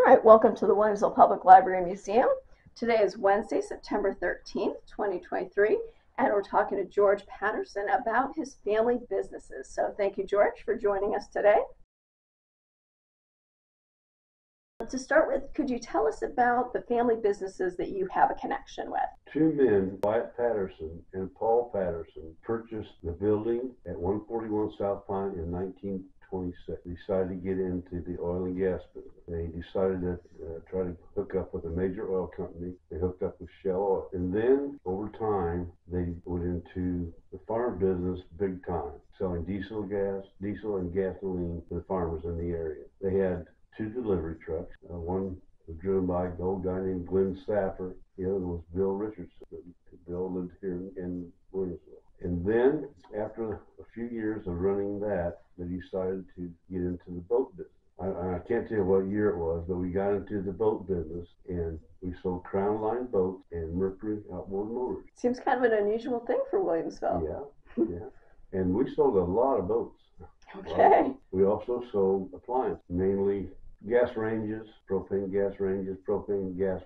right, welcome to the Williamsville Public Library and Museum. Today is Wednesday, September 13th, 2023, and we're talking to George Patterson about his family businesses. So thank you, George, for joining us today. To start with, could you tell us about the family businesses that you have a connection with? Two men, Wyatt Patterson and Paul Patterson, purchased the building at 141 South Pine in 1926. They decided to get into the oil and gas business. They decided to try to hook up with a major oil company. They hooked up with Shell Oil. And then, over time, they went into the farm business big time, selling diesel and gasoline to the farmers in the area. They had two delivery trucks. One was driven by an old guy named Glenn Stafford. The other was Bill Richardson. Bill lived here in Williamsville. And then, after a few years of running that, they decided to get into the boat business. I can't tell you what year it was, but we got into the boat business, and we sold Crown Line boats and Mercury outboard motors. Seems kind of an unusual thing for Williamsville. Yeah. And we sold a lot of boats. Okay. We also sold appliances, mainly gas ranges, propane gas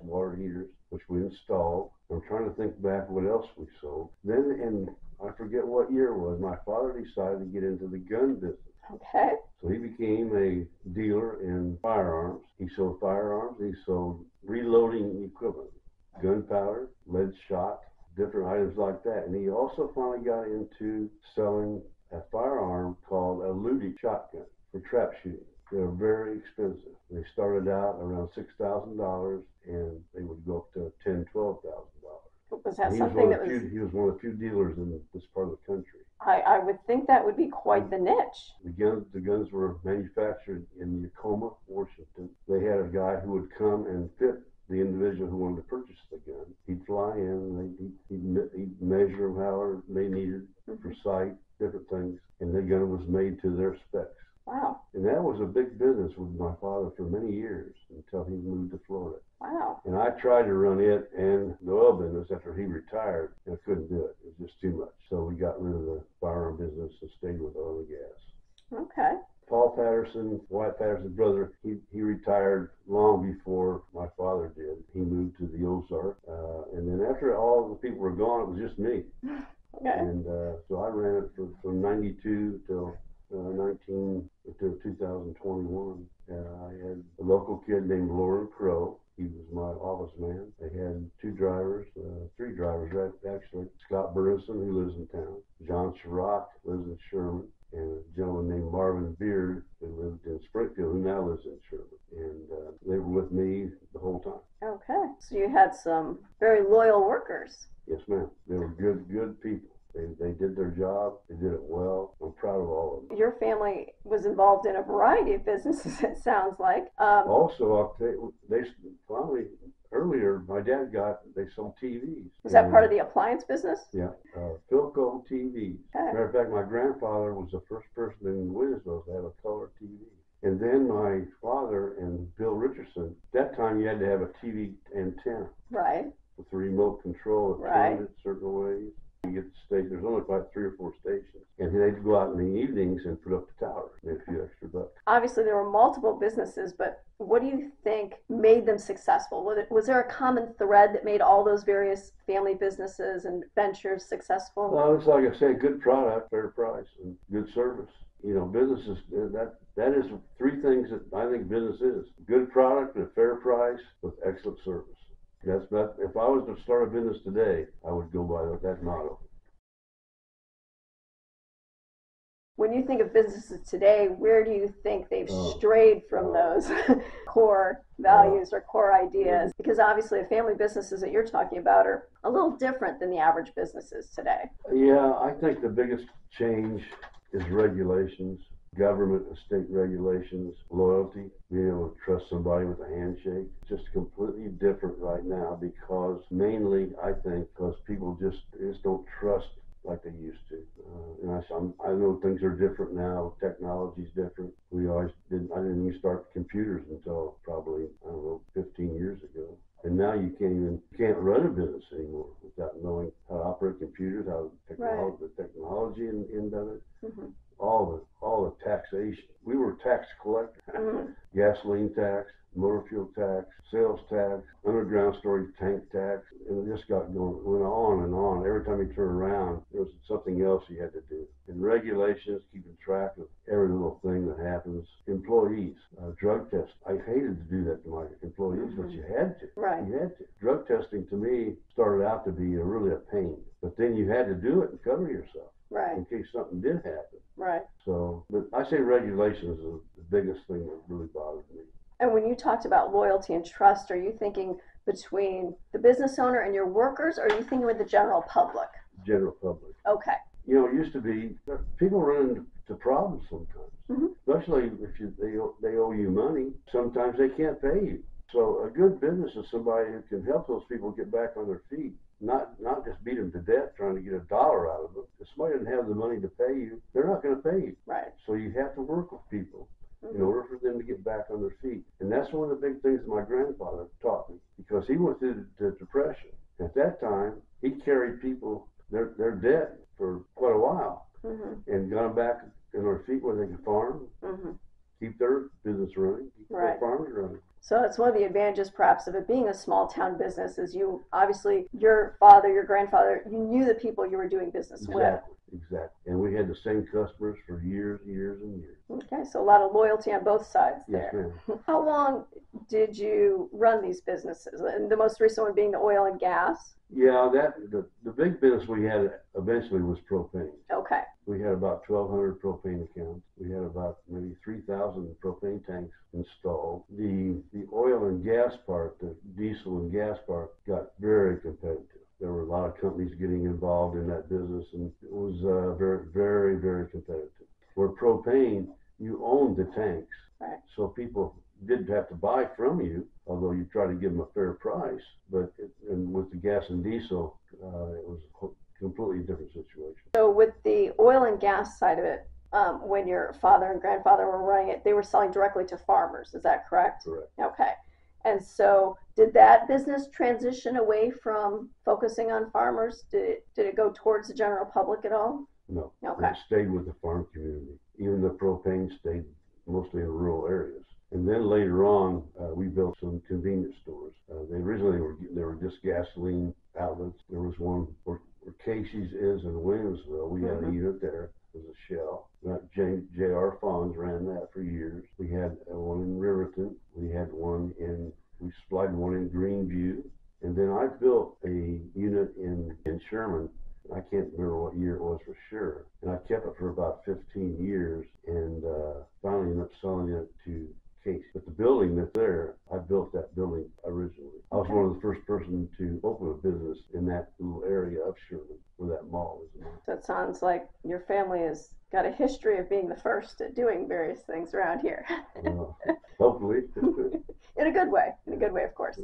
water heaters, which we installed. I'm trying to think back what else we sold. Then, and I forget what year it was, my father decided to get into the gun business. Okay. So he became a dealer in firearms. He sold firearms. He sold reloading equipment, gunpowder, lead shot, different items like that. And he also finally got into selling a firearm called a Ludy shotgun for trap shooting. They're very expensive. They started out around $6,000, and they would go up to $10,000, $12,000. Was that something that was? He was one of the few dealers in this part of the country. I would think that would be quite the niche. The guns were manufactured in Tacoma, Washington. They had a guy who would come and fit the individual who wanted to purchase the gun. He'd fly in, and he'd measure them however they needed for sight, different things, and the gun was made to their specs. Wow. And that was a big business with my father for many years until he moved to Florida. Wow. And I tried to run it and the oil business after he retired, and I couldn't do it. It was just too much. So we got rid of the firearm business and stayed with oil and gas. Okay. Paul Patterson, Wyatt Patterson's brother, he retired long before my father did. He moved to the Ozarks. And then after all the people were gone, it was just me. Okay. And so I ran it from 92 till 2021. I had a local kid named Lauren Crow. He was my office man. They had three drivers, actually. Scott Burleson, who lives in town. John Chirac lives in Sherman. And a gentleman named Marvin Beard, who lived in Springfield, who now lives in Sherman. And they were with me the whole time. Okay. So you had some very loyal workers. Yes, ma'am. They were good people. They did their job. They did it well. I'm proud of all of them. Your family was involved in a variety of businesses, it sounds like. Also, I'll tell you, they finally, earlier, my dad they sold TVs. Was that part of the appliance business? Yeah, Philco TVs. Okay. Matter of fact, my grandfather was the first person in Williamsville to have a color TV. And then my father and Bill Richardson, that time you had to have a TV antenna. Right. With the remote control, it turned it certain ways. You get the station, there's only about 3 or 4 stations. And they'd go out in the evenings and put up the tower, made a few extra bucks. Obviously, there were multiple businesses, but what do you think made them successful? Was there a common thread that made all those various family businesses and ventures successful? Well, it's like I say, good product, fair price, and good service. You know, businesses, that is 3 things that I think business is. Good product at a fair price with excellent service. If I was to start a business today, I would go by that motto. When you think of businesses today, where do you think they've strayed from those core values or core ideas? Because obviously the family businesses that you're talking about are a little different than the average businesses today. Yeah, I think the biggest change is regulations. Government and state regulations, loyalty, being able to trust somebody with a handshake. It's just completely different right now because mainly, I think, because people just don't trust like they used to. And I know things are different now. Technology's different. I didn't even start computers until probably, 15 years ago. And now you can't run a business anymore without knowing how to operate computers, the technology end of it. All the taxation. We were tax collectors. Gasoline tax, motor fuel tax, sales tax, underground storage tank tax, and it just went on and on. Every time you turn around, there was something else you had to do. And regulations, keeping track of every little thing that happens. Employees, drug tests. I hated to do that to my employees, but you had to. Right. You had to. Drug testing to me started out to be really a pain, but then you had to do it and cover yourself. Right. In case something did happen. Right. So, but I say regulations is the biggest thing that really bothers me. And when you talked about loyalty and trust, are you thinking between the business owner and your workers, or are you thinking with the general public? General public. Okay. You know, it used to be people run into problems sometimes, especially if they owe you money. Sometimes they can't pay you. So a good business is somebody who can help those people get back on their feet. Not just beat them to death trying to get $1 out of them. If somebody doesn't have the money to pay you, they're not going to pay you. Right. So you have to work with people in order for them to get back on their feet. And that's one of the big things my grandfather taught me, because he went through the Depression. At that time, he carried people, their debt for quite a while, and got them back on their feet where they could farm, keep their business running, keep their farms running. So that's one of the advantages perhaps of it being a small town business, is you obviously, your father, your grandfather, you knew the people you were doing business with. Exactly. And we had the same customers for years and years and years. Okay, so a lot of loyalty on both sides there. Yes, ma'am. How long did you run these businesses? And the most recent one being the oil and gas? Yeah, the big business we had eventually was propane. Okay. We had about 1,200 propane accounts. We had about maybe 3,000 propane tanks installed. The oil and gas part, the diesel and gas part, got very competitive. There were a lot of companies getting involved in that business, and it was very, very, very competitive. Where propane, you owned the tanks, so people didn't have to buy from you, although you try to give them a fair price. But and with the gas and diesel, it was a completely different situation. So with the oil and gas side of it, when your father and grandfather were running it, they were selling directly to farmers. Is that correct? Correct. Okay. And so did that business transition away from focusing on farmers? Did it go towards the general public at all? No. Okay. It stayed with the farm community. Even the propane stayed mostly in rural areas. And then later on, we built some convenience stores. They originally were just gasoline outlets. There was one where Casey's is in Williamsville. We had a unit there. It was a Shell. J.R. Fonz ran that for years. We had one in Riverton. We supplied one in Greenview. And then I built a unit in Sherman. I can't remember what year it was for sure. And I kept it for about 15 years and finally ended up selling it to Casey. But the building that's there, I built that building originally. I was one of the first persons to open a business in that little area of Sherman where that mall is. So it sounds like your family has got a history of being the first at doing various things around here. Hopefully. In a good way. In a good way, of course.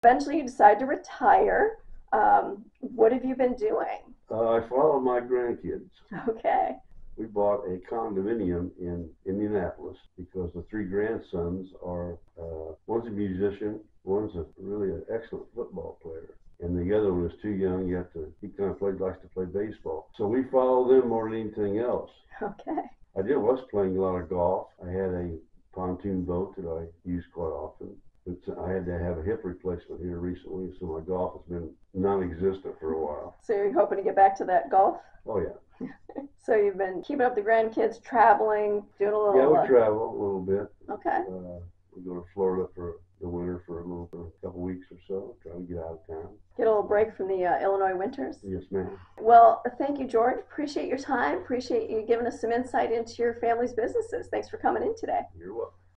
Eventually you decide to retire. What have you been doing? I follow my grandkids. Okay. We bought a condominium in Indianapolis because the three grandsons are, one's a musician, one's really an excellent football player, and the other one is too young yet he kind of likes to play baseball. So we follow them more than anything else. Okay. I was playing a lot of golf. I had a pontoon boat that I use quite often. But I had to have a hip replacement here recently, so my golf has been non-existent for a while. So you're hoping to get back to that golf? Oh, yeah. So you've been keeping up the grandkids, traveling, doing a little... Yeah, we travel a little bit. Okay. We go to Florida for the winter for a couple weeks or so, try to get out of town. Get a little break from the Illinois winters? Yes, ma'am. Well, thank you, George. Appreciate your time. Appreciate you giving us some insight into your family's businesses. Thanks for coming in today. You're welcome.